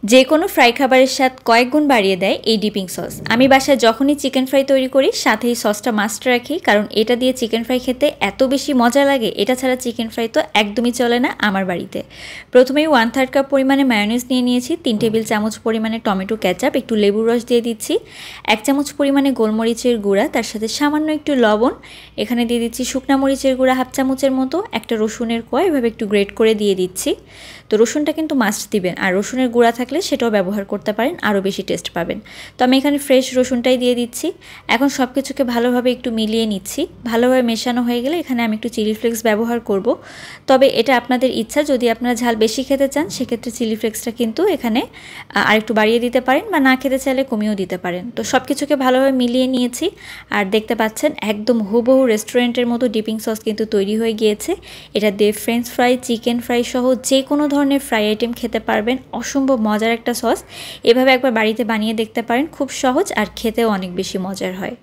যে কোনো ফ্রাই খাবারের স্বাদ কয়েক গুণ বাড়িয়ে দেয় এই ডিপিং সস। আমি বাসায় যখনই চিকেন ফ্রাই তৈরি করি সাথে এই সসটা মাস্ট রাখি, কারণ এটা দিয়ে চিকেন ফ্রাই খেতে এত বেশি মজা লাগে। এটা ছাড়া চিকেন ফ্রাই তো একদমই চলে না আমার বাড়িতে। প্রথমেই 1/3 কাপ পরিমাণে মায়োনিজ নিয়ে নিয়েছি, 3 টেবিল চামচ পরিমাণে টমেটো কেচাপ, একটু লেবুর রস দিয়ে দিচ্ছি, 1 চামচ পরিমাণে গোলমরিচের গুঁড়া, তার সাথে সামান্য একটু লবণ। এখানে দিয়ে দিচ্ছি শুকনা মরিচের গুঁড়া 1/2 চামচের মতো, একটা রসুনের কোয়া এভাবে একটু গ্রেট করে দিয়ে দিচ্ছি। তো রসুনটা কিন্তু মাস্ট দিবেন, আর রসুনের গুঁড়া থাকলে সেটাও ব্যবহার করতে পারেন, আরও বেশি টেস্ট পাবেন। তো আমি এখানে ফ্রেশ রসুনটাই দিয়ে দিচ্ছি। এখন সব কিছুকে ভালোভাবে একটু মিলিয়ে নিচ্ছি। ভালোভাবে মেশানো হয়ে গেলে এখানে আমি একটু চিলি ফ্লেক্স ব্যবহার করব, তবে এটা আপনাদের ইচ্ছা। যদি আপনারা ঝাল বেশি খেতে চান সেক্ষেত্রে চিলি ফ্লেক্সটা কিন্তু এখানে আরেকটু বাড়িয়ে দিতে পারেন, বা না খেতে চাইলে কমিয়েও দিতে পারেন। তো সব কিছুকে ভালোভাবে মিলিয়ে নিয়েছি, আর দেখতে পাচ্ছেন একদম হুবহু রেস্টুরেন্টের মতো ডিপিং সস কিন্তু তৈরি হয়ে গিয়েছে। এটা দিয়ে ফ্রেঞ্চ ফ্রাই, চিকেন ফ্রাই সহ যে কোনো ধরনের ফ্রাই আইটেম খেতে পারবেন। অসম্ভব মজার একটা সস। এভাবে একবার বাড়িতে বানিয়ে দেখতে পারেন, খুব সহজ আর খেতেও অনেক বেশি মজার হয়।